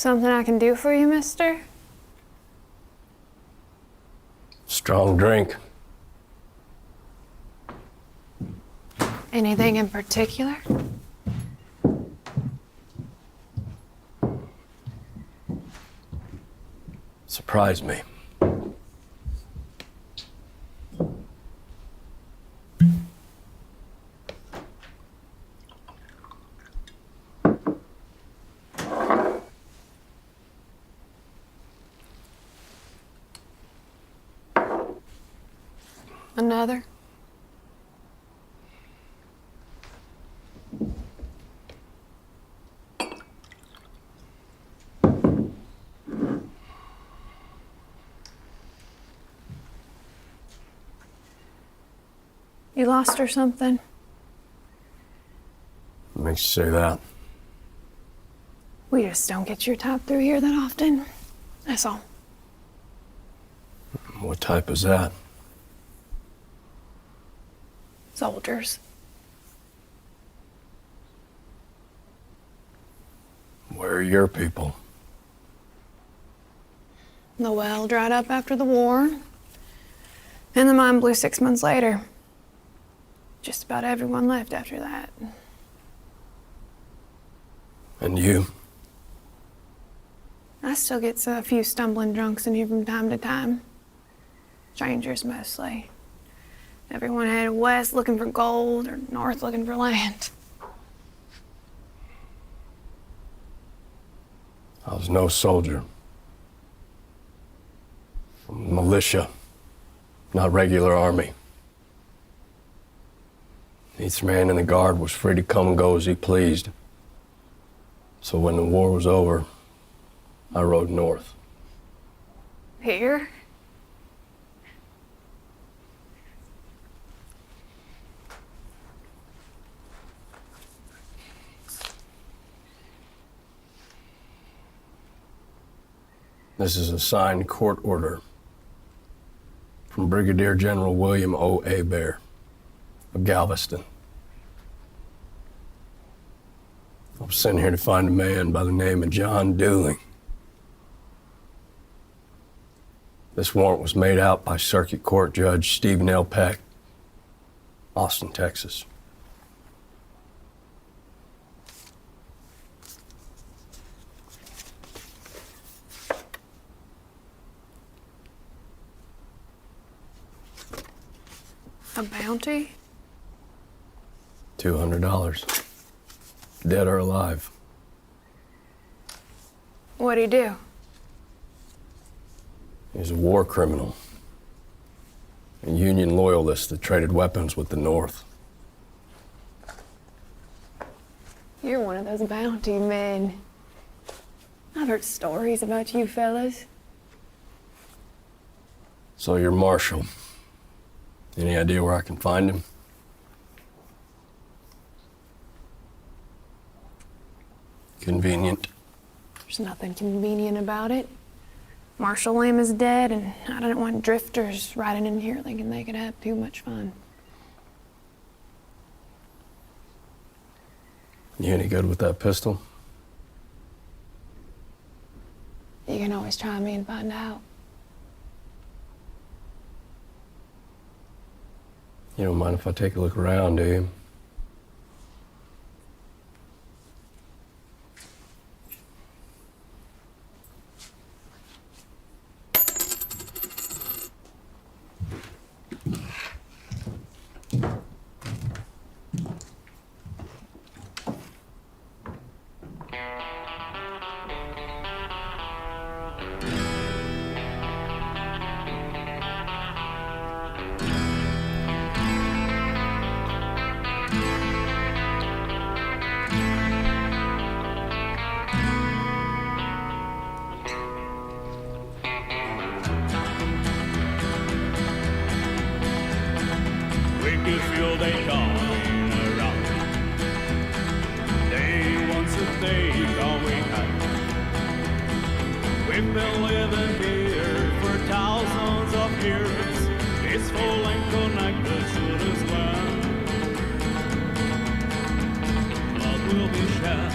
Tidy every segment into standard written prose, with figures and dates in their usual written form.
Something I can do for you, mister? Strong drink. Anything in particular? Surprised me. Another? You lost her something? What makes you say that? We just don't get your type through here that often. That's all. What type is that? Soldiers. Where are your people? The well dried up after the war, and the mine blew 6 months later. Just about everyone left after that. And you? I still get a few stumbling drunks in here from time to time. Strangers mostly. Everyone headed west looking for gold or north looking for land. I was no soldier. Militia, not regular army. Each man in the guard was free to come and go as he pleased. So when the war was over, I rode north. Here? This is a signed court order from Brigadier General William O. Hebert of Galveston. I was sent here to find a man by the name of John Dooling. This warrant was made out by Circuit Court Judge Stephen L. Peck, Austin, Texas. A bounty? $200. Dead or alive. What'd he do? He's a war criminal. A Union loyalist that traded weapons with the North. You're one of those bounty men. I've heard stories about you fellas. So you're Marshall. Any idea where I can find him? Convenient. There's nothing convenient about it. Marshall Lamb is dead, and I don't want drifters riding in here thinking they could have too much fun. You any good with that pistol? You can always try me and find out. You don't mind if I take a look around, do you? You feel they coming around. Day once a day going out. We've been living here for thousands of years, peaceful and connected to this land. Blood will be shed,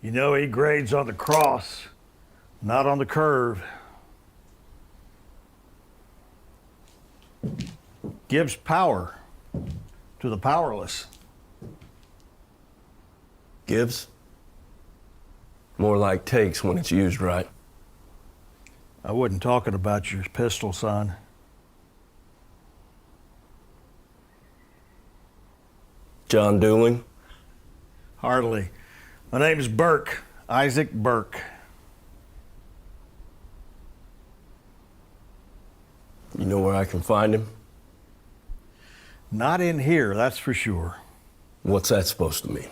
You know, he grades on the cross, not on the curve. Gives power to the powerless. Gives? More like takes when it's used right. I wasn't talking about your pistol, son. John Dooling? Hardly. My name's Burke, Isaac Burke. You know where I can find him? Not in here, that's for sure. What's that supposed to mean?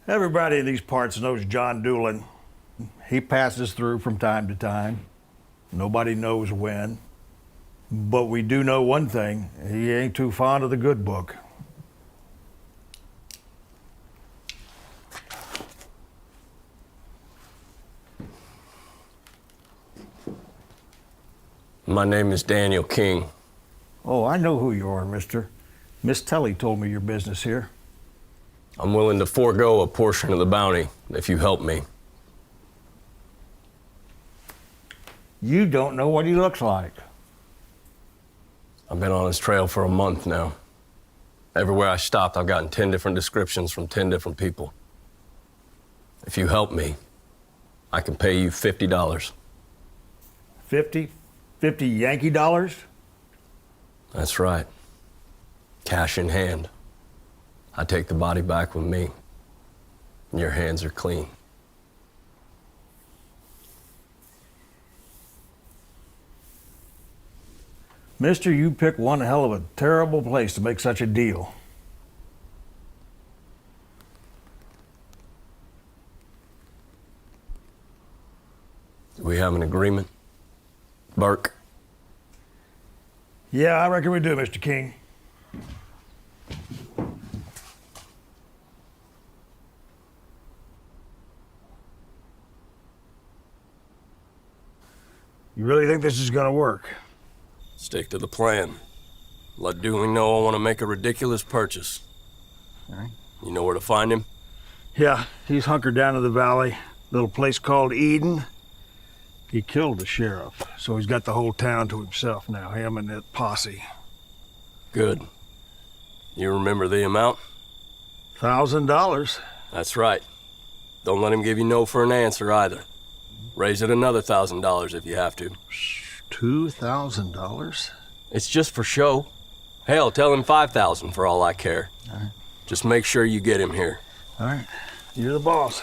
Everybody in these parts knows John Dooling. He passes through from time to time. Nobody knows when. But we do know one thing, he ain't too fond of the good book. My name is Daniel King. Oh, I know who you are, mister. Miss Telly told me your business here. I'm willing to forego a portion of the bounty if you help me. You don't know what he looks like. I've been on his trail for a month now. Everywhere I stopped, I've gotten 10 different descriptions from 10 different people. If you help me, I can pay you $50. 50 Yankee dollars? That's right. Cash in hand. I take the body back with me. And your hands are clean. Mister, you picked one hell of a terrible place to make such a deal. Do we have an agreement? Burke? Yeah, I reckon we do, Mr. King. You really think this is gonna work? Stick to the plan. Let Dooling know I want to make a ridiculous purchase. All right. You know where to find him? Yeah, he's hunkered down in the valley. Little place called Eden. He killed the sheriff, so he's got the whole town to himself now, him and that posse. Good. You remember the amount? $1,000. That's right. Don't let him give you no for an answer either. Raise it another $1,000 if you have to. $2,000? It's just for show. Hell, tell him 5,000 for all I care. All right. Just make sure you get him here. All right. You're the boss.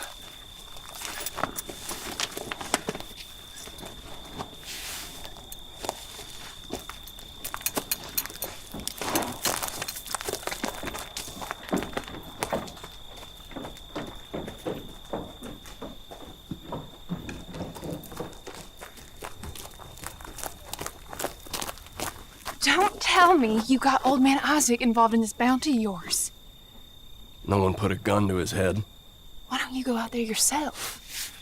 Don't tell me you got old man Isaac involved in this bounty of yours. No one put a gun to his head. Why don't you go out there yourself?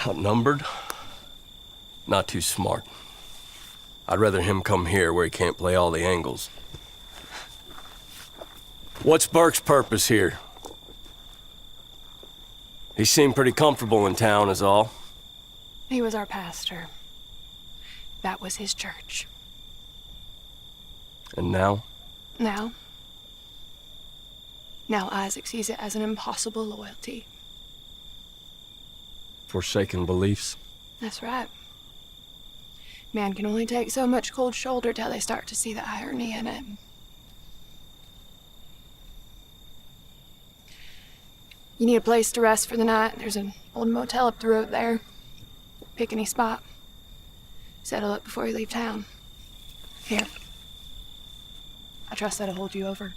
Outnumbered? Not too smart. I'd rather him come here where he can't play all the angles. What's Burke's purpose here? He seemed pretty comfortable in town is all. He was our pastor. That was his church. And now? Now Isaac sees it as an impossible loyalty. Forsaken beliefs? That's right. Man can only take so much cold shoulder till they start to see the irony in it. You need a place to rest for the night. There's an old motel up the road there. Pick any spot. Settle up before you leave town. Here. I trust that'll hold you over.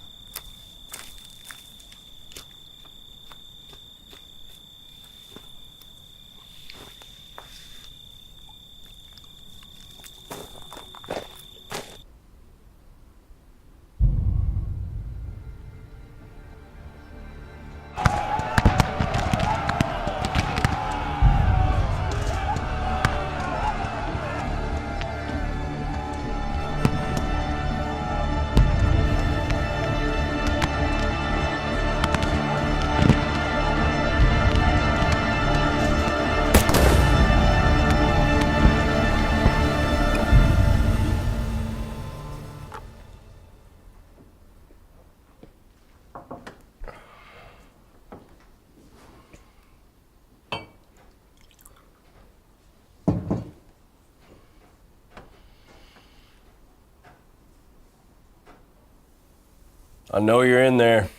I know you're in there.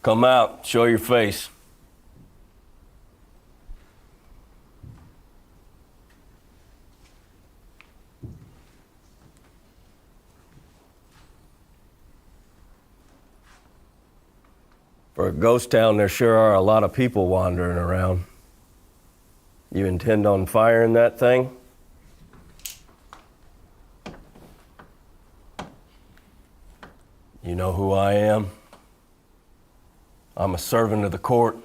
Come out, show your face. For a ghost town, there sure are a lot of people wandering around. You intend on firing that thing? You know who I am? I'm a servant of the court.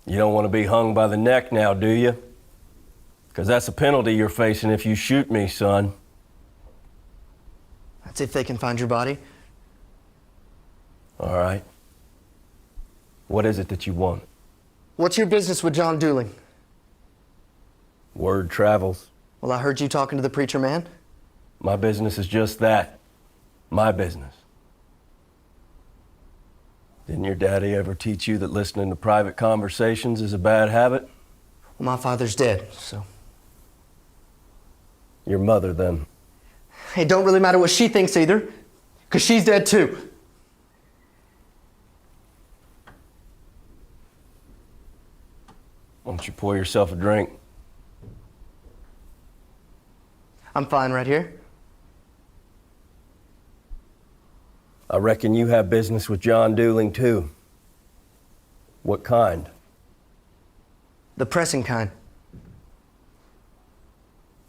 You don't want to be hung by the neck now, do you? Because that's a penalty you're facing if you shoot me, son. That's if they can find your body. All right. What is it that you want? What's your business with John Dooling? Word travels. Well, I heard you talking to the preacher man. My business is just that. My business. Didn't your daddy ever teach you that listening to private conversations is a bad habit? Well, my father's dead, so. Your mother, then. It don't really matter what she thinks either, because she's dead too. Why don't you pour yourself a drink? I'm fine right here. I reckon you have business with John Dooling, too. What kind? The pressing kind.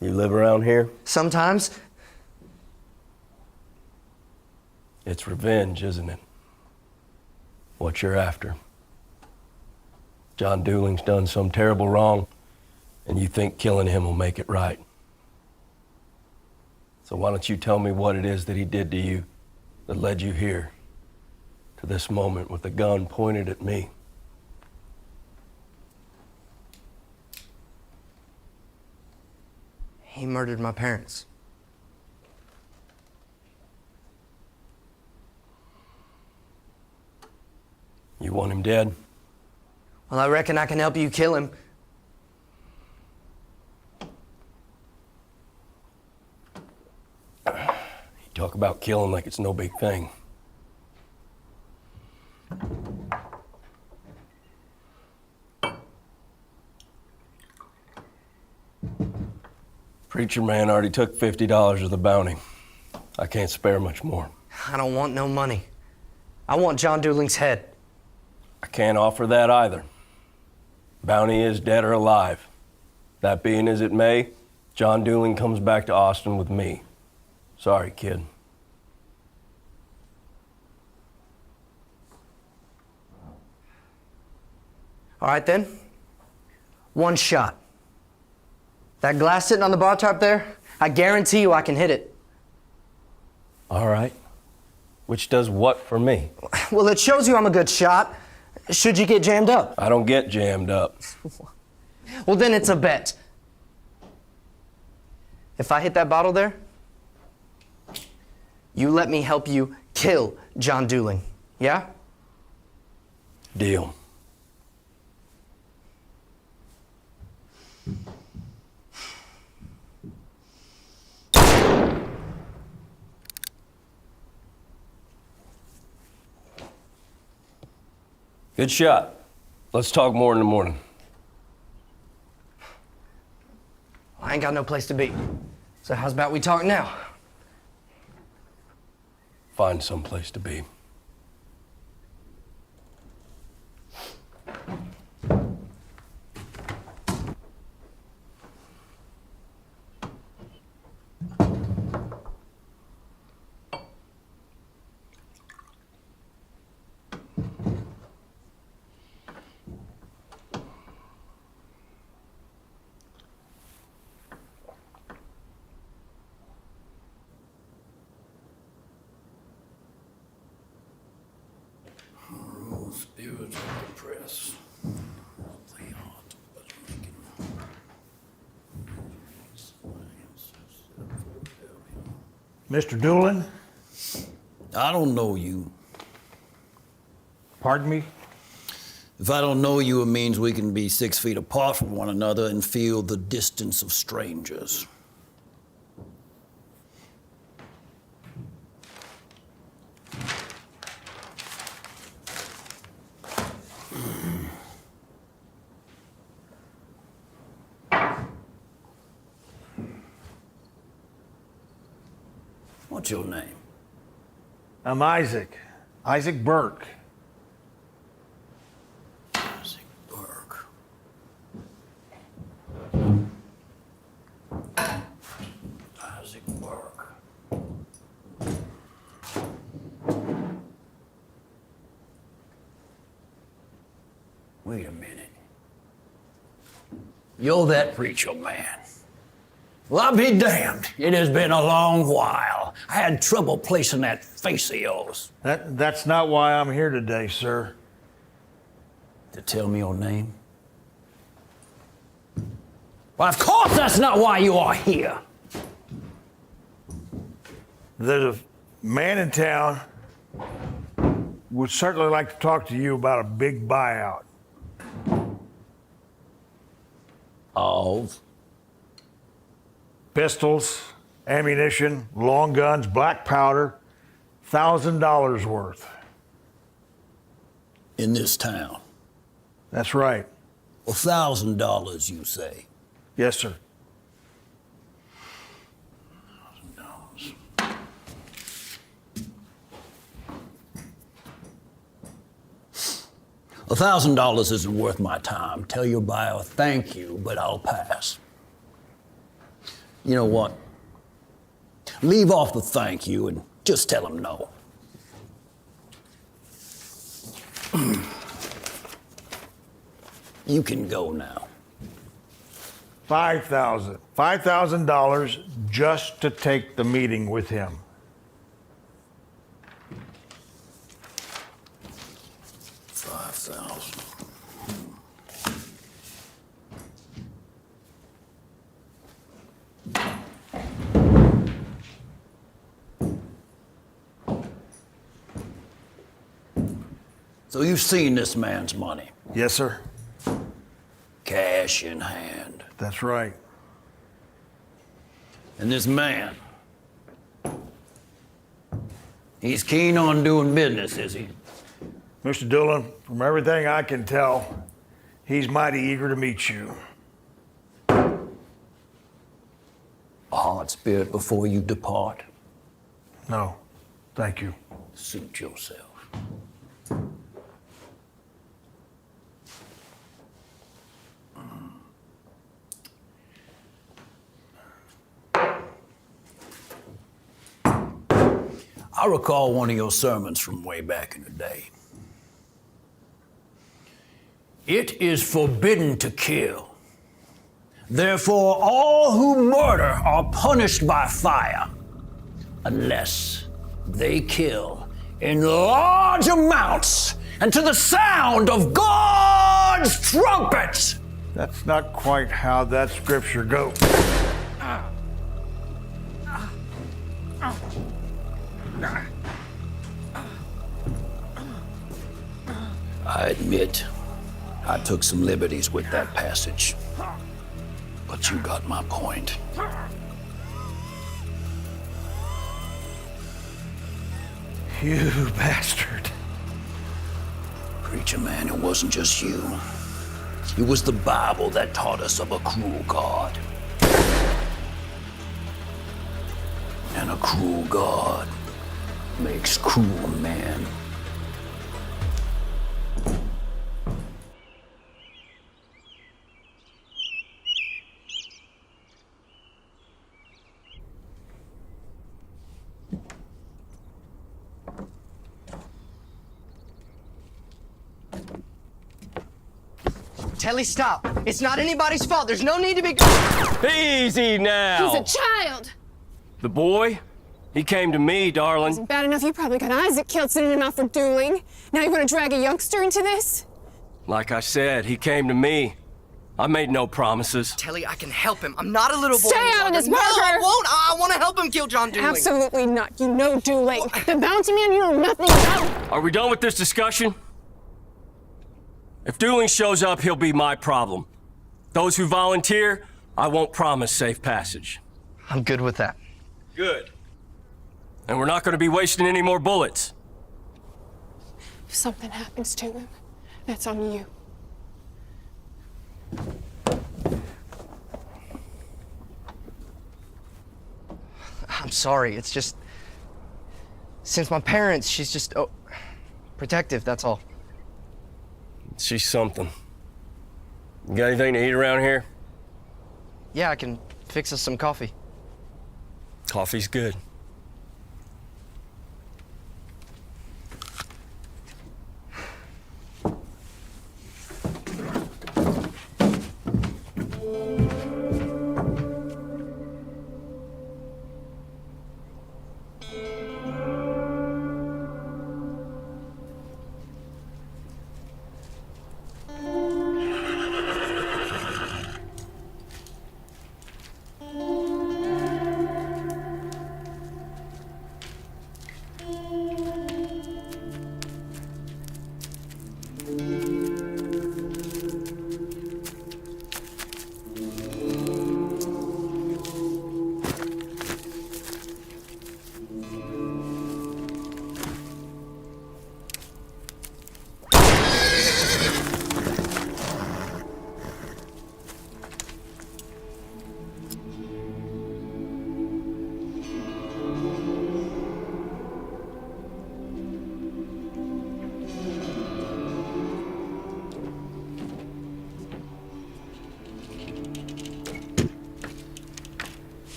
You live around here? Sometimes. It's revenge, isn't it? What you're after. John Dooling's done some terrible wrong. And you think killing him will make it right. So why don't you tell me what it is that he did to you that led you here, to this moment with a gun pointed at me? He murdered my parents. You want him dead? Well, I reckon I can help you kill him. You talk about killing like it's no big thing. Preacher man already took $50 of the bounty. I can't spare much more. I don't want no money. I want John Dooling's head. I can't offer that either. Bounty is dead or alive. That being as it may, John Dooling comes back to Austin with me. Sorry, kid. All right then. One shot. That glass sitting on the bar top there, I guarantee you I can hit it. All right. Which does what for me? Well, it shows you I'm a good shot. Should you get jammed up? I don't get jammed up. Well, then it's a bet. If I hit that bottle there, you let me help you kill John Dooling. Yeah? Deal. Good shot. Let's talk more in the morning. I ain't got no place to be. So how's about we talk now? Find some place to be. Spirits of the press. They ought, but Mr. Dooling? I don't know you. Pardon me? If I don't know you, it means we can be 6 feet apart from one another and feel the distance of strangers. What's your name? I'm Isaac. Isaac Burke. Isaac Burke. Isaac Burke. Wait a minute. You're that preacher man. Well, I'll be damned. It has been a long while. I had trouble placing that face of yours. That's not why I'm here today, sir. To tell me your name? Well, of course that's not why you are here. There's a man in town would certainly like to talk to you about a big buyout. Of? Pistols, ammunition, long guns, black powder, $1,000 worth. In this town? That's right. $1,000, you say? Yes, sir. $1,000 isn't worth my time. Tell your buyer thank you, but I'll pass. You know what? Leave off the thank you and just tell him no. You can go now. $5,000. $5,000 just to take the meeting with him. $5,000. So you've seen this man's money, Yes, sir. cash in hand. That's right. And this man, he's keen on doing business, is he? Mr. Doolan, from everything I can tell, he's mighty eager to meet you. A hard spirit before you depart. No, thank you. Suit yourself. I recall one of your sermons from way back in the day. It is forbidden to kill. Therefore, all who murder are punished by fire, unless they kill in large amounts and to the sound of God's trumpet. That's not quite how that scripture goes. I admit, I took some liberties with that passage. But you got my point. You bastard. Preacher man, it wasn't just you. It was the Bible that taught us of a cruel God. And a cruel God makes cruel men. Telly, stop. It's not anybody's fault. There's no need to be. Easy now. He's a child. The boy? He came to me, darling. Isn't bad enough you probably got Isaac killed sending him out for dueling. Now you want to drag a youngster into this? Like I said, he came to me. I made no promises. Telly, I can help him. I'm not a little boy. Stay out of anymore. this, No, I Parker. won't. I want to help him kill John Dooling. Absolutely not. You know dueling. The bounty man you know nothing about. Are we done with this discussion? If dueling shows up, he'll be my problem. Those who volunteer, I won't promise safe passage. I'm good with that. Good. And we're not going to be wasting any more bullets. If something happens to him, that's on you. I'm sorry. It's just. Since my parents, she's just. Protective, that's all. She's something. You got anything to eat around here? Yeah, I can fix us some coffee. Coffee's good.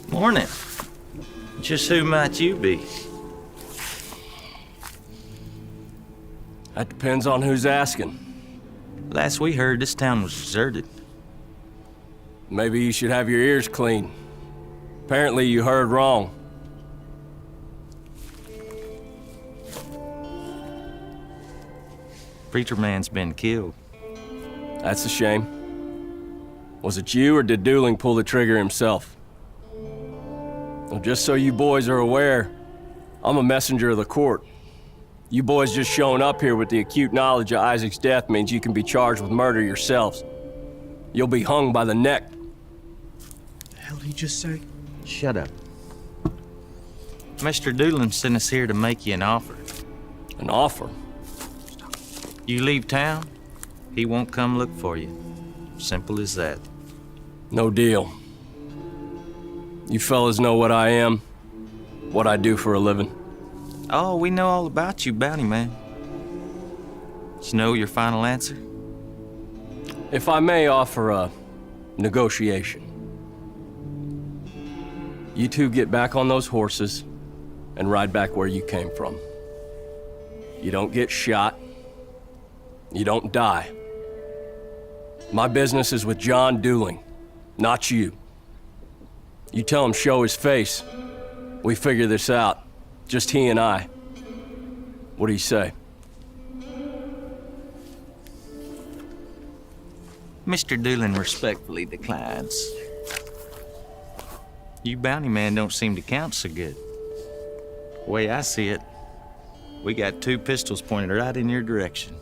Morning. Just who might you be? That depends on who's asking. Last we heard, this town was deserted. Maybe you should have your ears clean. Apparently you heard wrong. Preacher man's been killed. That's a shame. Was it you or did Dooling pull the trigger himself? Well, just so you boys are aware, I'm a messenger of the court. You boys just showing up here with the acute knowledge of Isaac's death means you can be charged with murder yourselves. You'll be hung by the neck. The hell did he just say? Shut up. Mr. Doolin sent us here to make you an offer. An offer? You leave town, he won't come look for you. Simple as that. No deal. You fellas know what I am, what I do for a living. Oh, we know all about you, bounty man. Did you know your final answer? If I may offer a negotiation. You two get back on those horses and ride back where you came from. You don't get shot. You don't die. My business is with John Dooling, not you. You tell him show his face. We figure this out. Just he and I. What do you say? Mr. Doolin respectfully declines. You bounty man don't seem to count so good. The way I see it, we got 2 pistols pointed right in your direction.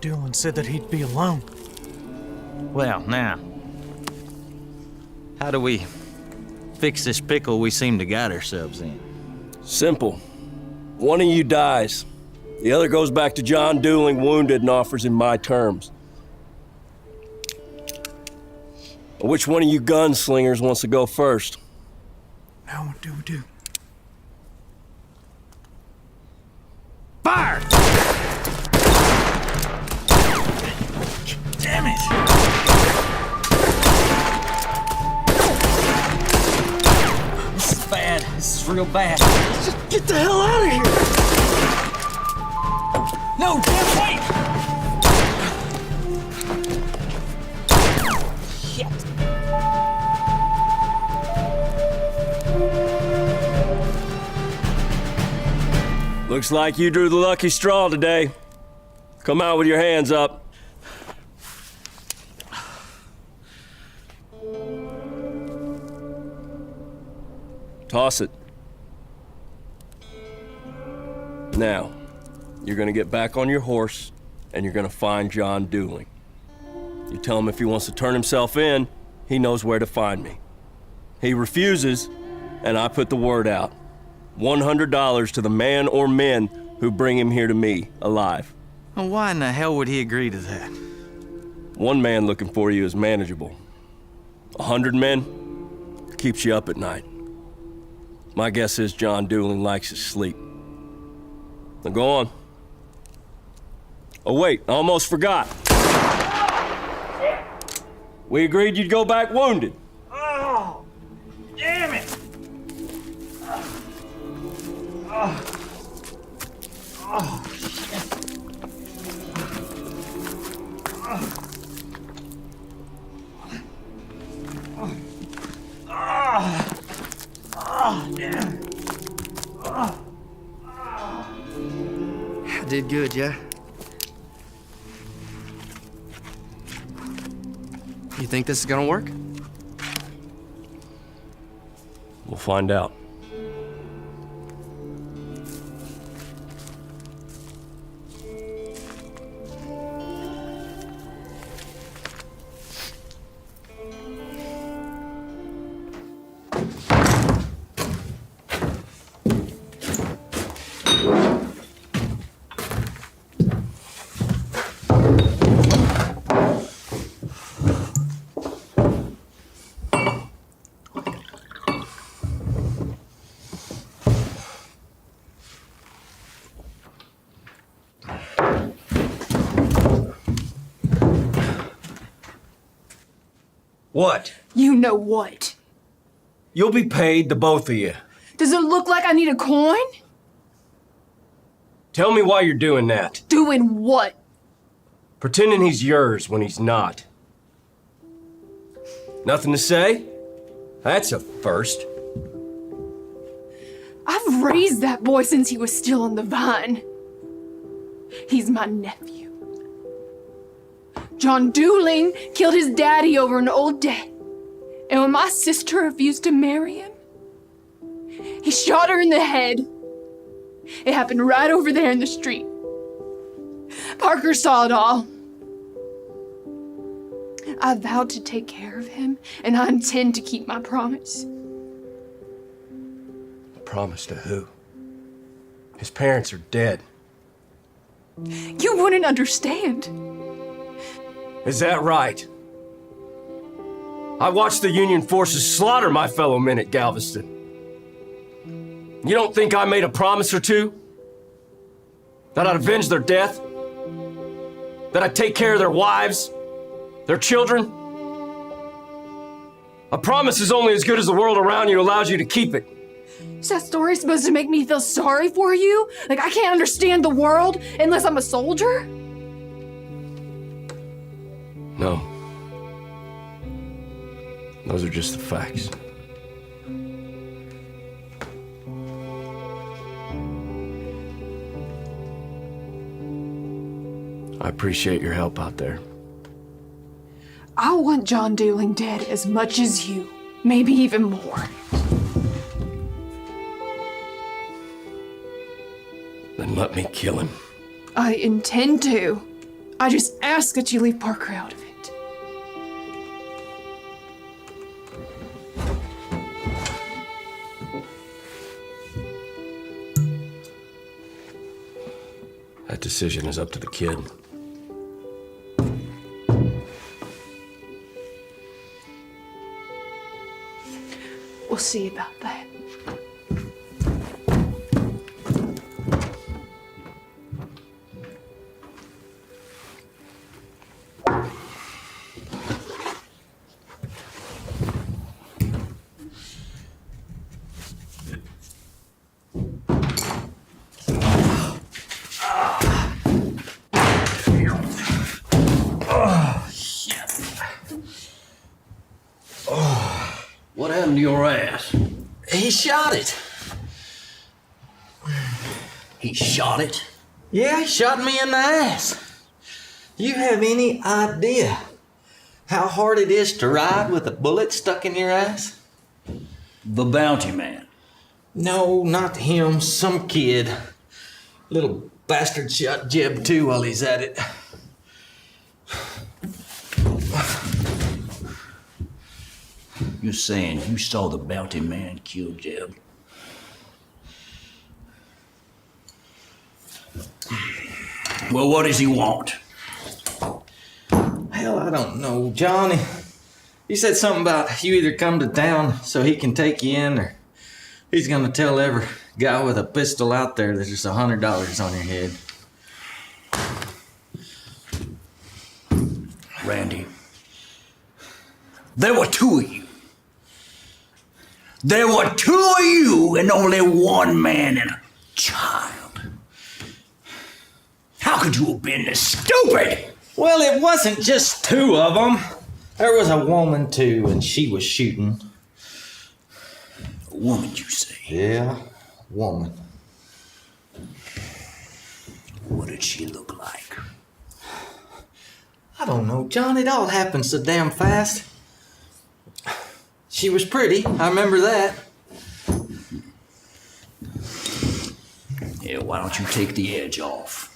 Doolin said that he'd be alone. Well, now, how do we fix this pickle we seem to got ourselves in? Simple. One of you dies. The other goes back to John Dooling wounded and offers him my terms. Which one of you gunslingers wants to go first? Now what do we do? Fire! Damn it! This is bad. This is real bad. Just get the hell out of here! No, Jeff, wait! Shit. Looks like you drew the lucky straw today. Come out with your hands up. Toss it. Now, you're gonna get back on your horse and you're gonna find John Dooling. You tell him if he wants to turn himself in, he knows where to find me. He refuses, and I put the word out. $100 to the man or men who bring him here to me, alive. Well, why in the hell would he agree to that? One man looking for you is manageable. 100 men keeps you up at night. My guess is John Dooling likes his sleep. Now go on. Oh wait, I almost forgot. We agreed you'd go back wounded. Oh, damn it! I did good, yeah? You think this is gonna work? We'll find out. What? You know what? You'll be paid, the both of you. Does it look like I need a coin? Tell me why you're doing that. Doing what? Pretending he's yours when he's not. Nothing to say? That's a first. I've raised that boy since he was still on the vine. He's my nephew. John Dooling killed his daddy over an old debt. And when my sister refused to marry him, he shot her in the head. It happened right over there in the street. Parker saw it all. I vowed to take care of him, and I intend to keep my promise. Promise to who? His parents are dead. You wouldn't understand. Is that right? I watched the Union forces slaughter my fellow men at Galveston. You don't think I made a promise or two? That I'd avenge their death? That I'd take care of their wives? Their children? A promise is only as good as the world around you allows you to keep it. Is that story supposed to make me feel sorry for you? Like I can't understand the world unless I'm a soldier? No. Those are just the facts. I appreciate your help out there. I want John Dooling dead as much as you, maybe even more. Then let me kill him. I intend to. I just ask that you leave Parker out of it. That decision is up to the kid. We'll see about that. What happened to your ass? He shot it. He shot it? Yeah, he shot me in the ass. You have any idea how hard it is to ride with a bullet stuck in your ass? The bounty man. No, not him. Some kid. Little bastard shot Jeb too while he's at it. You're saying you saw the bounty man kill Jeb? Well, what does he want? Hell, I don't know, Johnny. He said something about you either come to town so he can take you in, or he's gonna tell every guy with a pistol out there that there's $100 on your head. Randy, there were two of you. There were two of you and only one man and a child. How could you have been this stupid? Well, it wasn't just two of them. There was a woman too, and she was shooting. A woman, you say? Yeah, woman. What did she look like? I don't know, John. It all happened so damn fast. She was pretty. I remember that. Yeah, why don't you take the edge off?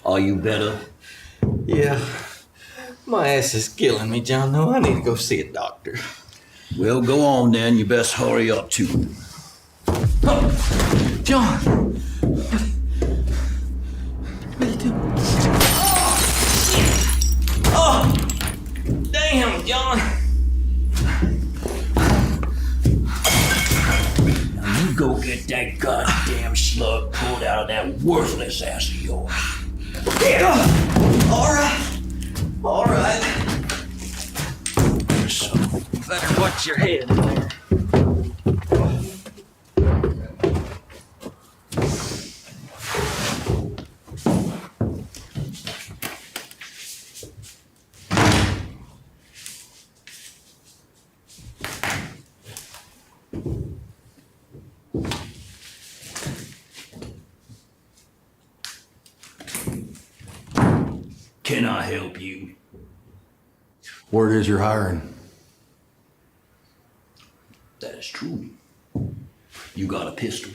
Are you better? Yeah. My ass is killing me, John. No, I need to go see a doctor. Well, go on then. You best hurry up too. Oh, John. What are you doing? Oh! Damn, John. Now you go get that goddamn slug pulled out of that worthless ass of yours. Yeah. All right. All right. Get your head in there. Can I help you? Word is you're hiring. That is true. You got a pistol.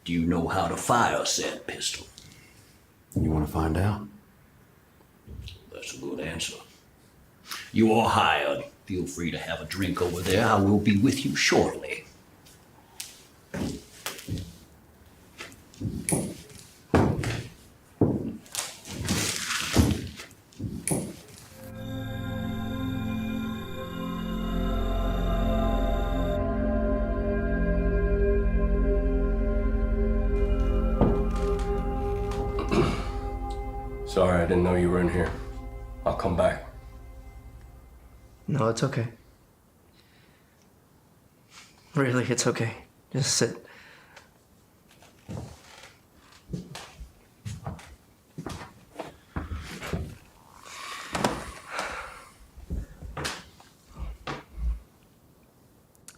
Do you know how to fire said pistol? You want to find out? That's a good answer. You are hired. Feel free to have a drink over there. I will be with you shortly. Sorry, I didn't know you were in here. I'll come back. No, it's okay. Really, it's okay. Just sit.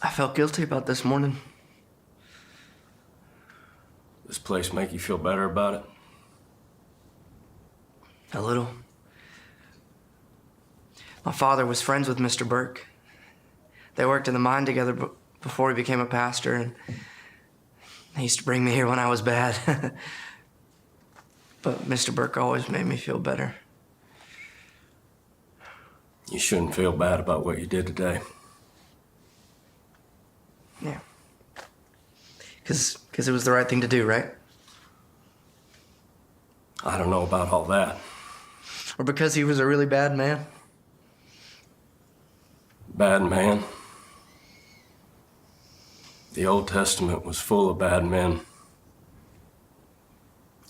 I felt guilty about this morning. This place make you feel better about it? A little. My father was friends with Mr. Burke. They worked in the mine together before he became a pastor, and he used to bring me here when I was bad. But Mr. Burke always made me feel better. You shouldn't feel bad about what you did today. Yeah. Because it was the right thing to do, right? I don't know about all that. Or because he was a really bad man? Bad man. The Old Testament was full of bad men.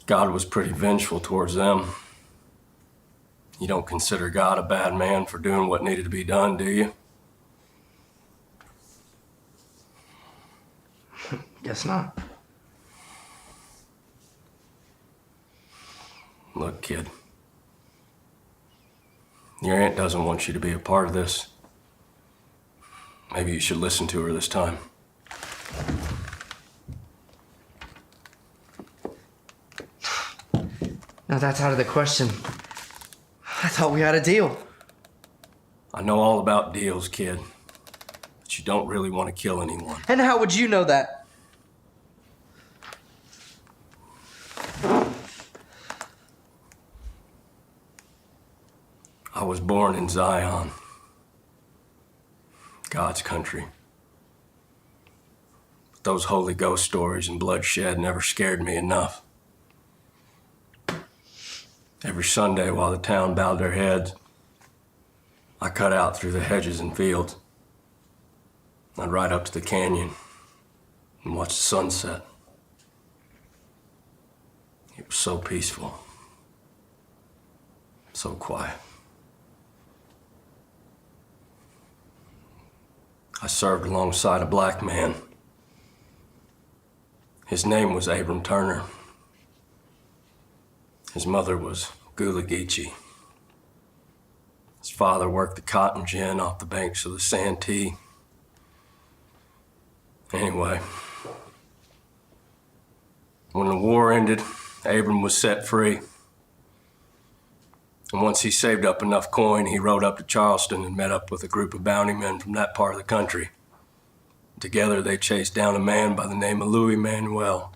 God was pretty vengeful towards them. You don't consider God a bad man for doing what needed to be done, do you? Guess not. Look, kid. Your aunt doesn't want you to be a part of this. Maybe you should listen to her this time. Now that's out of the question. I thought we had a deal. I know all about deals, kid. But you don't really want to kill anyone. And how would you know that? I was born in Zion, God's country. But those Holy Ghost stories and bloodshed never scared me enough. Every Sunday while the town bowed their heads, I cut out through the hedges and fields. I'd ride up to the canyon and watch the sunset. It was so peaceful, so quiet. I served alongside a black man. His name was Abram Turner. His mother was Gula Geechee. His father worked the cotton gin off the banks of the Santee. Anyway, when the war ended, Abram was set free. And once he saved up enough coin, he rode up to Charleston and met up with a group of bounty men from that part of the country. Together, they chased down a man by the name of Louis Manuel.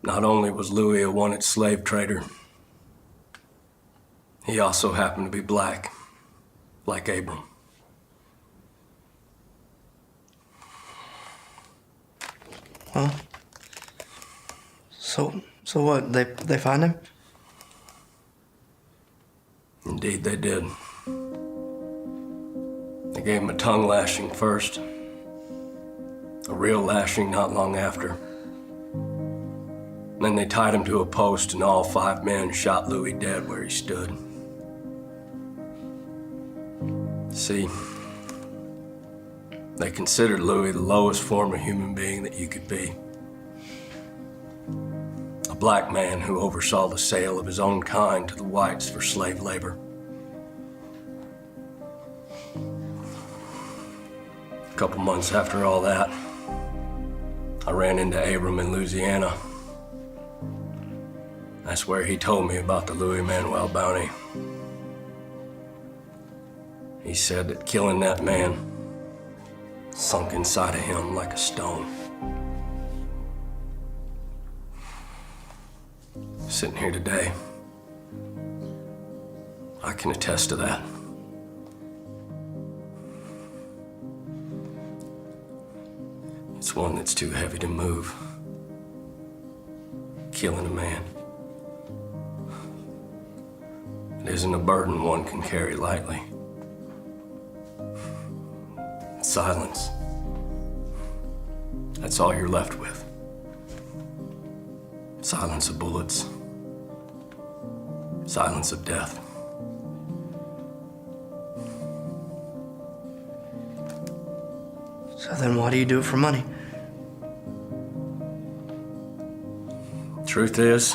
Not only was Louis a wanted slave trader, he also happened to be black, like Abram. Huh? So what? They find him? Indeed, they did. They gave him a tongue lashing first, a real lashing not long after. Then they tied him to a post, and all 5 men shot Louis dead where he stood. See, they considered Louis the lowest form of human being that you could be. A black man who oversaw the sale of his own kind to the whites for slave labor. A couple months after all that, I ran into Abram in Louisiana. That's where he told me about the Louis Manuel bounty. He said that killing that man sunk inside of him like a stone. Sitting here today, I can attest to that. It's one that's too heavy to move. Killing a man. It isn't a burden one can carry lightly. Silence. That's all you're left with. Silence of bullets. Silence of death. So then why do you do it for money? Truth is,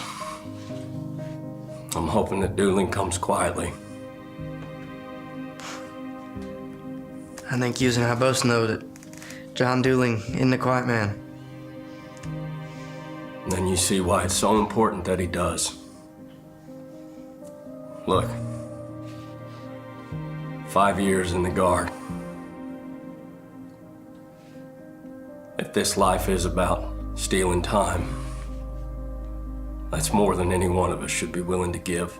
I'm hoping that dueling comes quietly. I think you and I both know that John Dooling isn't a quiet man. And then you see why it's so important that he does. Look, 5 years in the Guard. If this life is about stealing time, that's more than any one of us should be willing to give.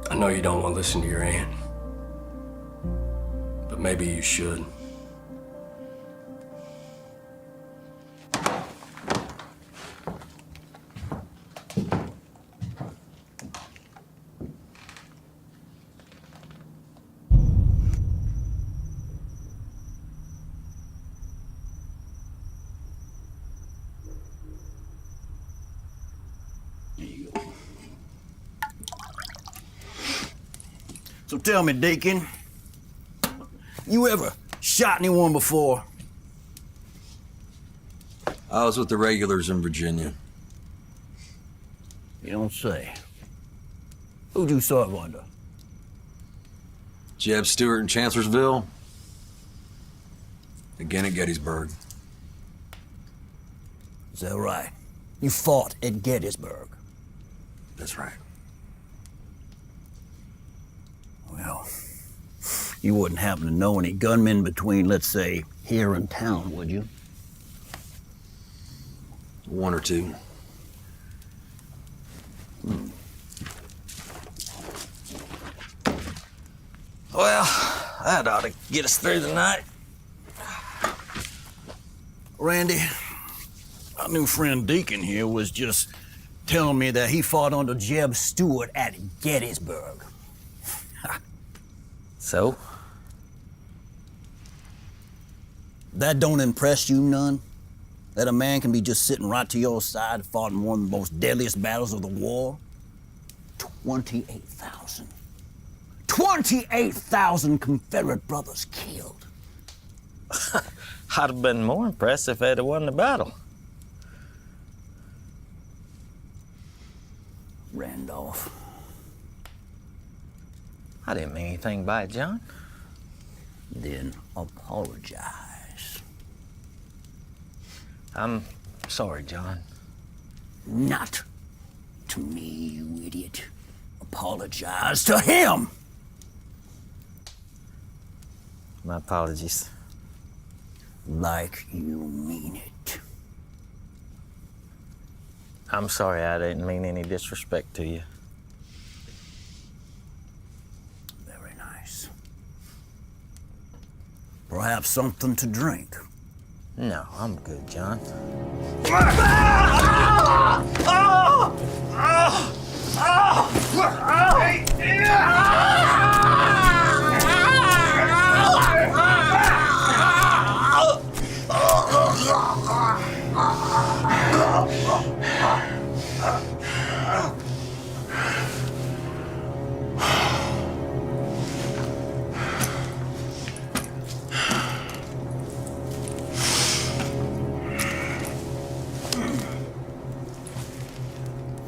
I know you don't want to listen to your aunt, but maybe you should. So tell me, Deacon, you ever shot anyone before? I was with the regulars in Virginia. You don't say. Who'd you serve under? Jeb Stewart in Chancellorsville. Again at Gettysburg. Is that right? You fought at Gettysburg. That's right. Well, you wouldn't happen to know any gunmen between, let's say, here and town, would you? 1 or 2. Well, that ought to get us through the night. Randy, our new friend Deacon here was just telling me that he fought under Jeb Stewart at Gettysburg. So? That don't impress you none? That a man can be just sitting right to your side and fought in one of the most deadliest battles of the war? 28,000. 28,000 Confederate brothers killed. I'd have been more impressed if they'd have won the battle. Randolph. I didn't mean anything by it, John. Then apologize. I'm sorry, John. Not to me, you idiot. Apologize to him! My apologies. Like you mean it. I'm sorry I didn't mean any disrespect to you. Very nice. Perhaps something to drink. No, I'm good, John.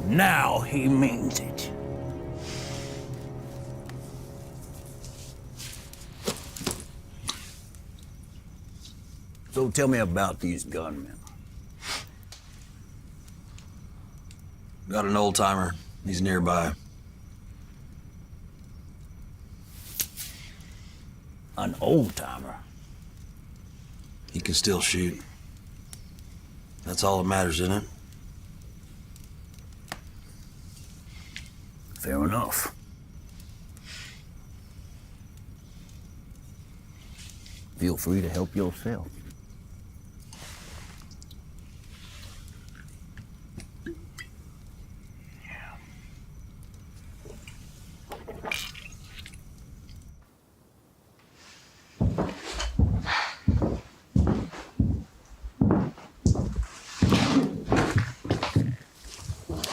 Now he means it. So tell me about these gunmen. Got an old timer. He's nearby. An old-timer? He can still shoot. That's all that matters, isn't it? Fair enough. Feel free to help yourself.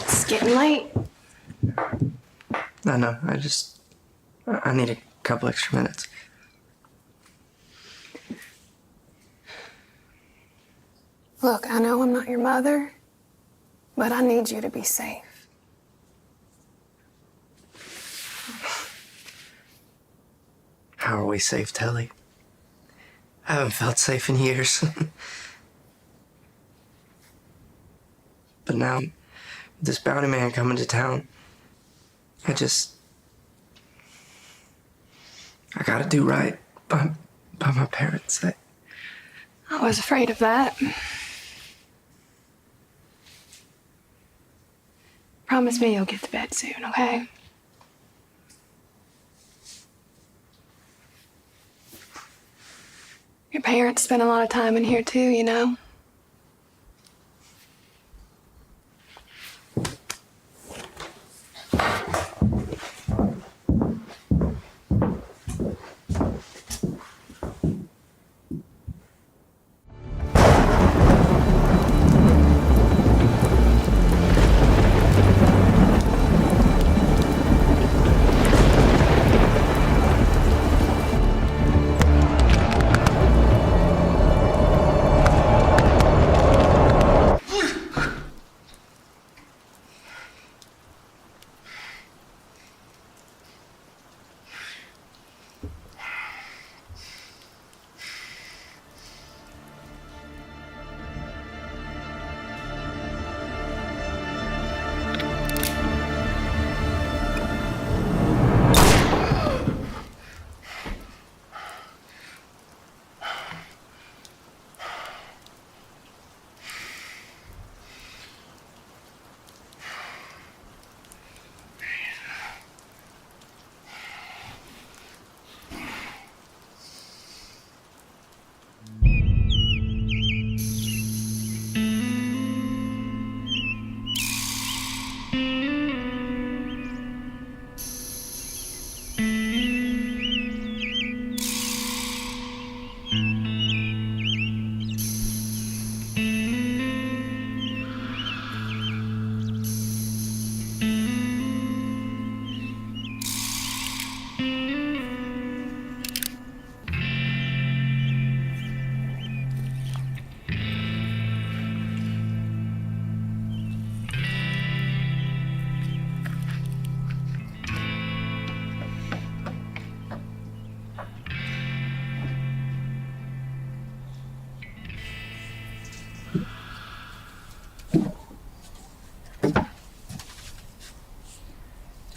It's getting late. No, I need a couple extra minutes. Look, I know I'm not your mother, but I need you to be safe. How are we safe, Telly? I haven't felt safe in years. But now, this bounty man coming to town, I gotta do right by my parents. I was afraid of that. Promise me you'll get to bed soon, okay? Your parents spend a lot of time in here too, you know?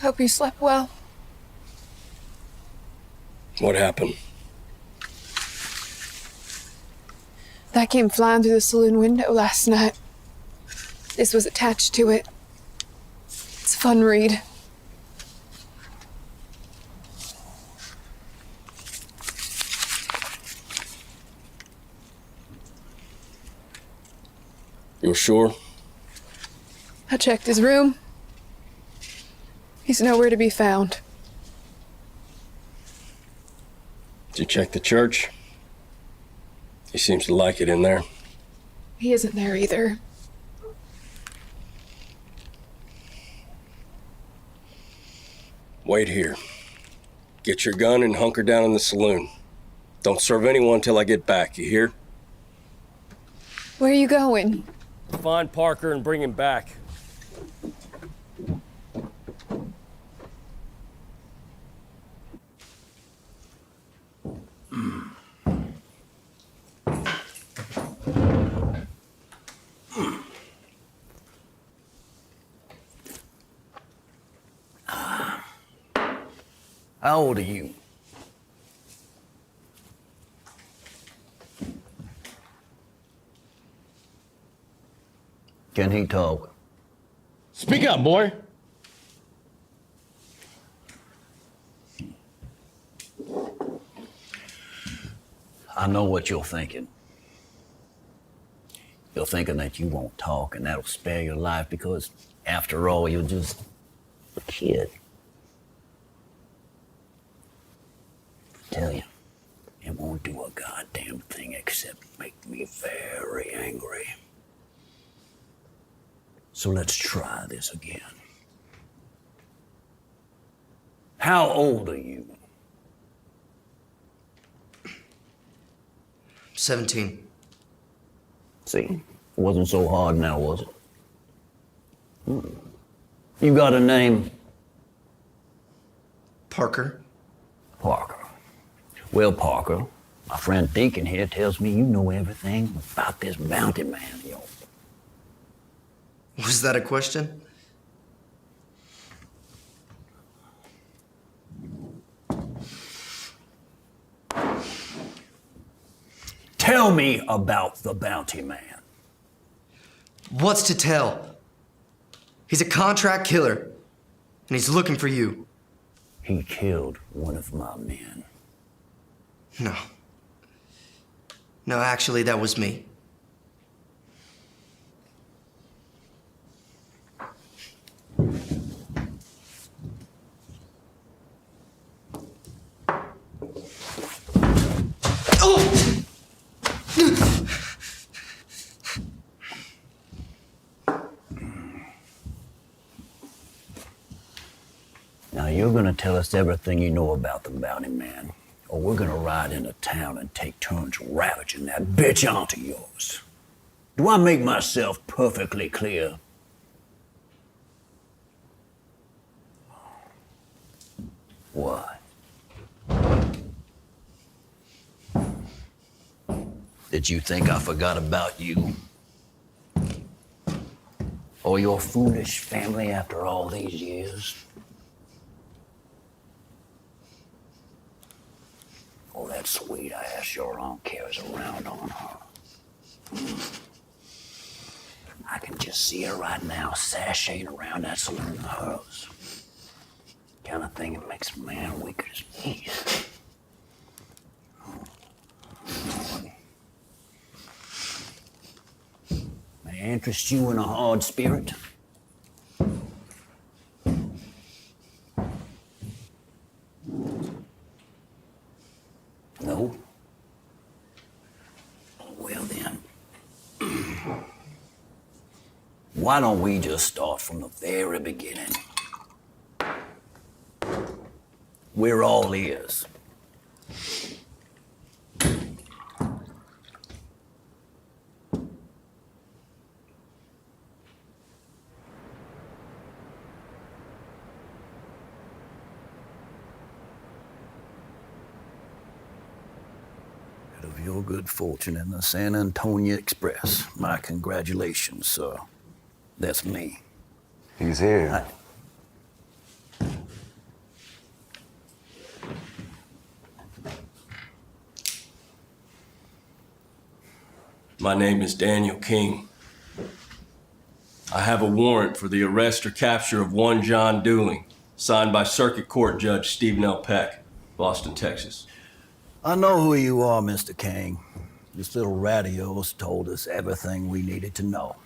Hope you slept well. What happened? That came flying through the saloon window last night. This was attached to it. It's a fun read. You're sure? I checked his room. He's nowhere to be found. Did you check the church? He seems to like it in there. He isn't there either. Wait here. Get your gun and hunker down in the saloon. Don't serve anyone till I get back, you hear? Where are you going? Find Parker and bring him back. How old are you? Can he talk? Speak up, boy. I know what you're thinking. You're thinking that you won't talk and that'll spare your life because, after all, you're just a kid. I tell you, it won't do a goddamn thing except make me very angry. So let's try this again. How old are you? 17. See, it wasn't so hard now, was it? You got a name? Parker. Parker. Well, Parker, my friend Deacon here tells me you know everything about this bounty man of yours. Was that a question? Tell me about the bounty man. What's to tell? He's a contract killer, and he's looking for you. He killed one of my men. No. No, actually, that was me. Now, you're gonna tell us everything you know about the bounty man, or we're gonna ride into town and take turns ravaging that bitch aunt of yours. Do I make myself perfectly clear? What? Did you think I forgot about you? Or your foolish family after all these years? Oh, that sweet ass your aunt carries around on her. I can just see her right now sashaying around that saloon of hers. Kind of thing that makes a man weak at his knees. May I interest you in a hard spirit? No? Well then, why don't we just start from the very beginning? We're all ears. Of your good fortune in the San Antonio Express. My congratulations, sir. That's me. He's here. My name is Daniel King. I have a warrant for the arrest or capture of one John Dooling, signed by Circuit Court Judge Stephen L. Peck, Boston, Texas. I know who you are, Mr. King. This little radio's told us everything we needed to know.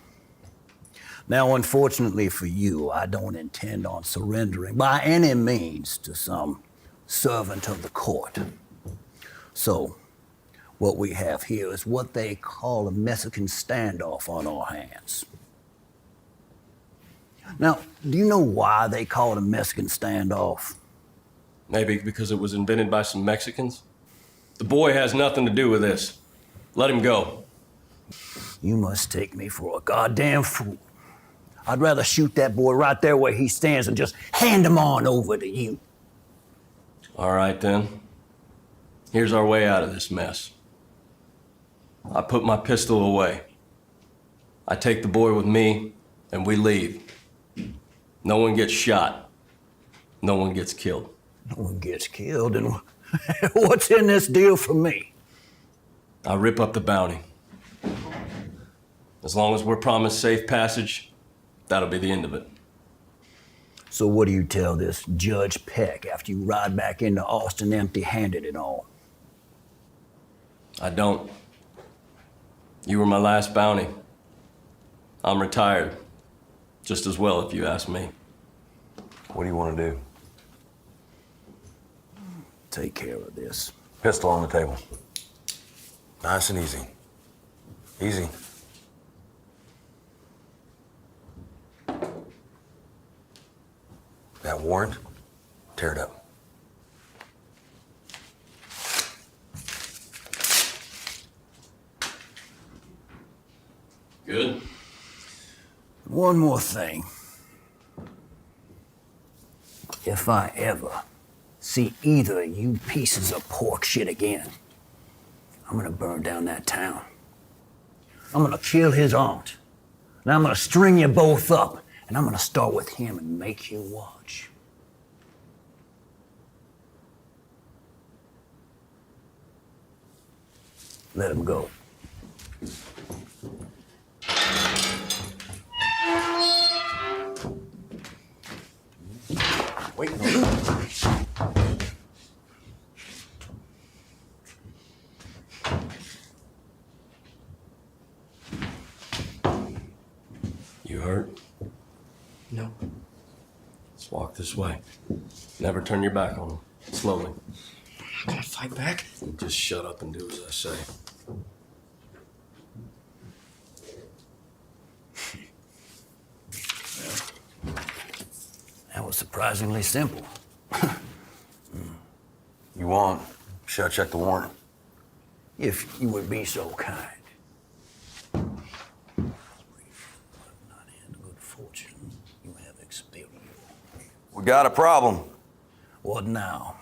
Now, unfortunately for you, I don't intend on surrendering by any means to some servant of the court. So, what we have here is what they call a Mexican standoff on our hands. Now, do you know why they call it a Mexican standoff? Maybe because it was invented by some Mexicans? The boy has nothing to do with this. Let him go. You must take me for a goddamn fool. I'd rather shoot that boy right there where he stands and just hand him on over to you. All right, then. Here's our way out of this mess. I put my pistol away. I take the boy with me, and we leave. No one gets shot. No one gets killed. No one gets killed, and what's in this deal for me? I rip up the bounty. As long as we're promised safe passage, that'll be the end of it. So what do you tell this Judge Peck after you ride back into Austin empty-handed and all? I don't. You were my last bounty. I'm retired. Just as well, if you ask me. What do you want to do? Take care of this. Pistol on the table. Nice and easy. Easy. That warrant, tear it up. Good. One more thing. If I ever see either of you pieces of pork shit again, I'm gonna burn down that town. I'm gonna kill his aunt. And I'm gonna string you both up. And I'm gonna start with him and make you watch. Let him go. Wait, no. You hurt? No. Let's walk this way. Never turn your back on them. Slowly. I'm not gonna fight back. Just shut up and do as I say. That was surprisingly simple. You want? Should I check the warrant? If you would be so kind. We got a problem. What now?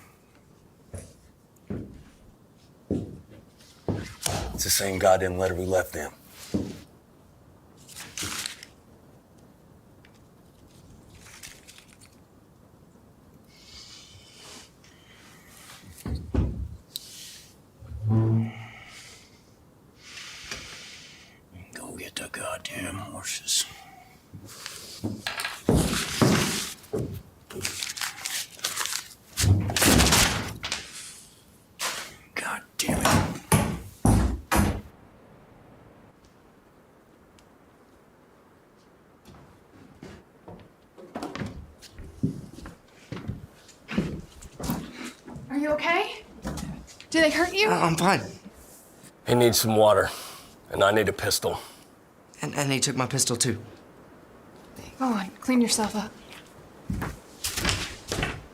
It's the same goddamn letter we left them. Go get the goddamn horses. God damn it. Are you okay? Did they hurt you? I'm fine. He needs some water, and I need a pistol. And he took my pistol too. Go on, clean yourself up.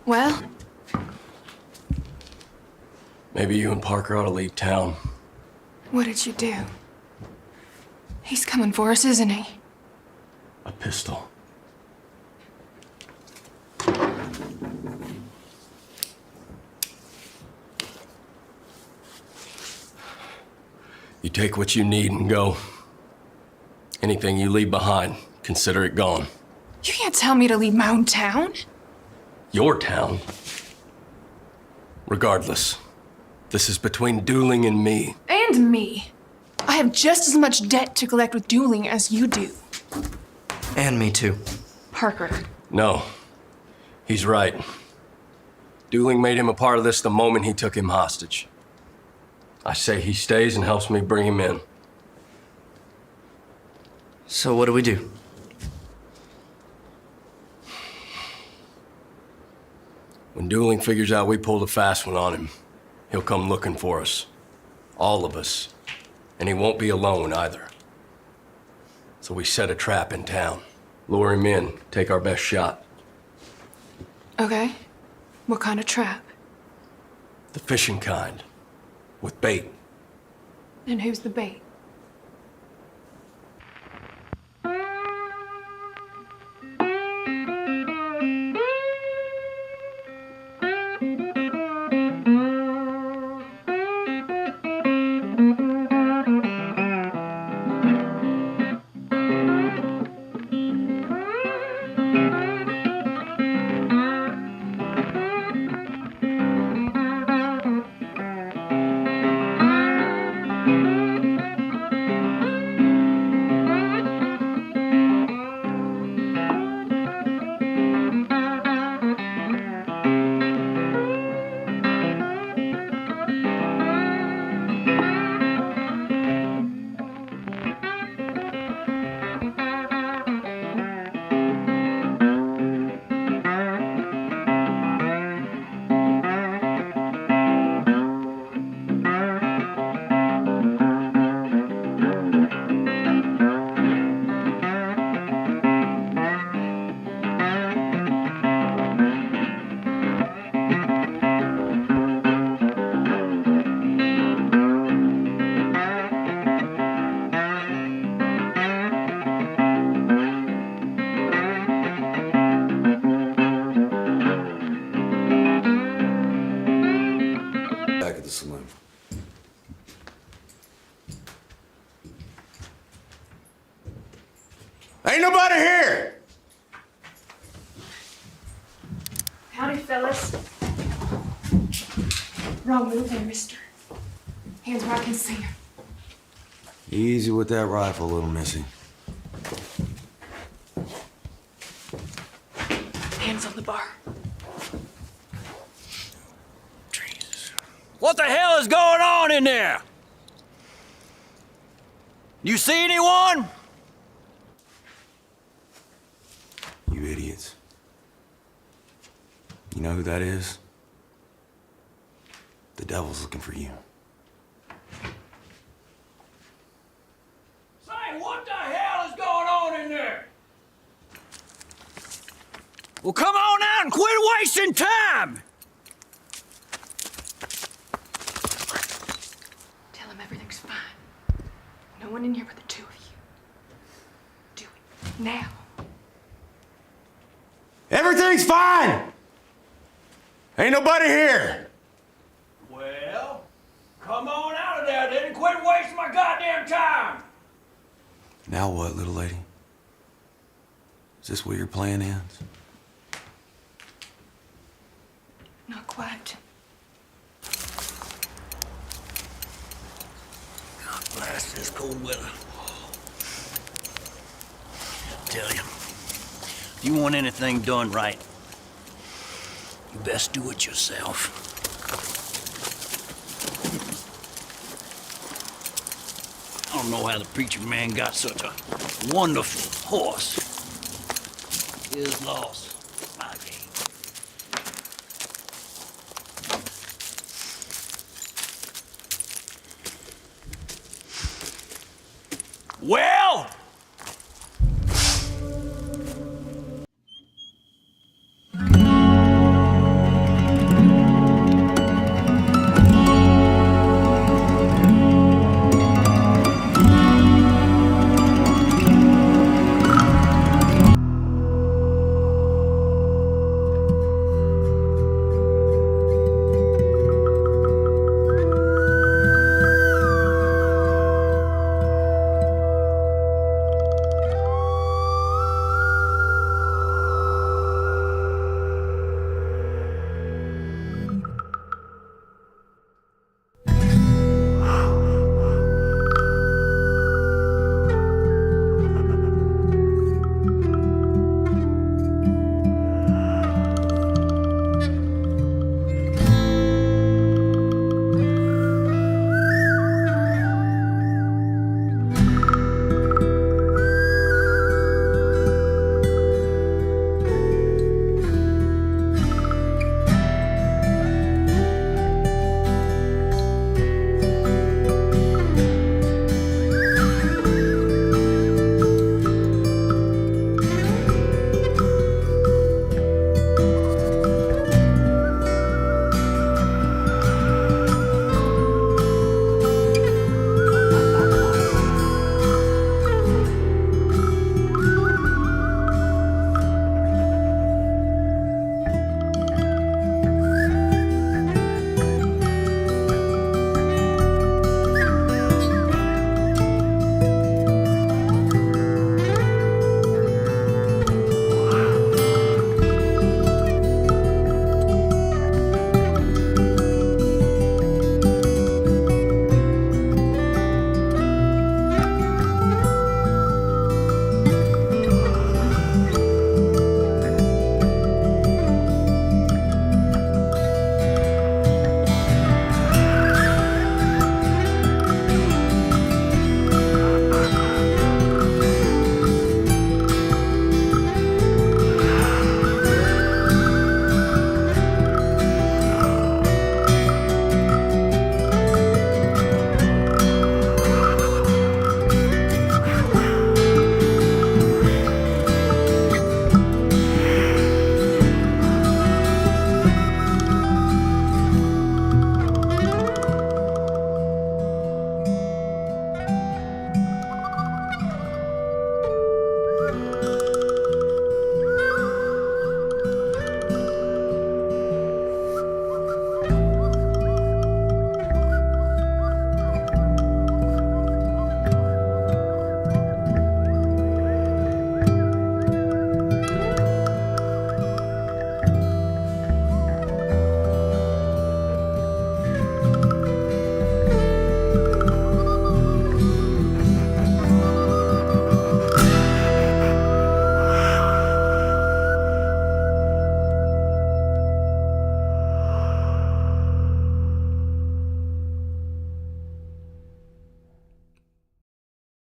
Well, Maybe you and Parker ought to leave town. what did you do? He's coming for us, isn't he? A pistol. You take what you need and go. Anything you leave behind, consider it gone. You can't tell me to leave my own town. Your town. Regardless, this is between Dueling and me. And me. I have just as much debt to collect with dueling as you do. And me too. Parker. No, he's right. Dueling made him a part of this the moment he took him hostage. I say he stays and helps me bring him in. So what do we do? When Dueling figures out we pulled a fast one on him, he'll come looking for us. All of us. And he won't be alone either. So we set a trap in town. Lure him in, take our best shot. Okay. What kind of trap? The fishing kind. With bait. And who's the bait? Ain't nobody here! Howdy, fellas. Wrong move there, mister. Hands where I can see him. Easy with that rifle, little missy. Hands on the bar. What the hell is going on in there? You see anyone? You idiots. You know who that is? The devil's looking for you. Say, what the hell is going on in there? Well, come on out and quit wasting time! Tell him everything's fine. No one in here but the two of you. Do it. Now. Everything's fine! Ain't nobody here! Well, come on out of there then and quit wasting my goddamn time! Now what, little lady? Is this where your plan ends? Not quite. God blast this cold weather. Tell you, if you want anything done right, you best do it yourself. I don't know how the preacher man got such a wonderful horse. His loss, my gain. Well,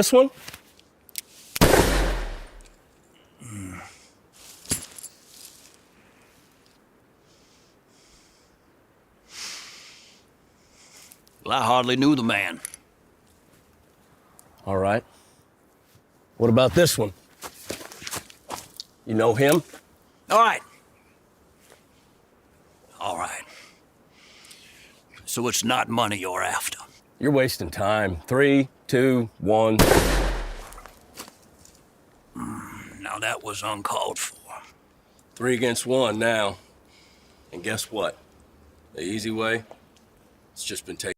this one? Well, I hardly knew the man. All right. What about this one? You know him? All right. All right. So it's not money you're after. You're wasting time. 3, 2, 1. Now that was uncalled for. 3 against 1 now. And guess what? The easy way? It's just been taken.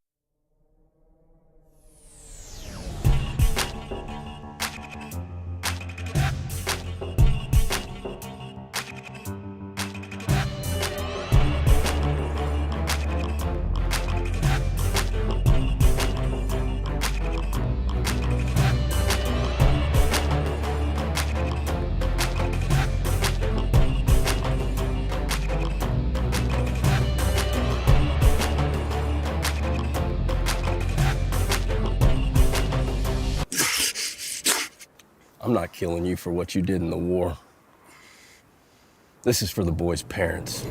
I'm not killing you for what you did in the war. This is for the boy's parents.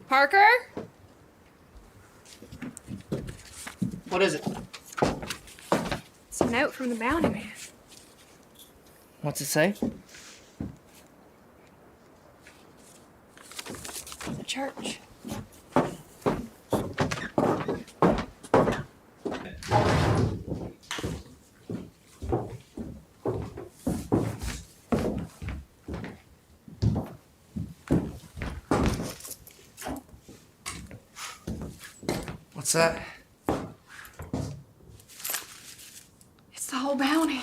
Parker? What is it? It's a note from the bounty man. What's it say? The church. What's that? It's the whole bounty.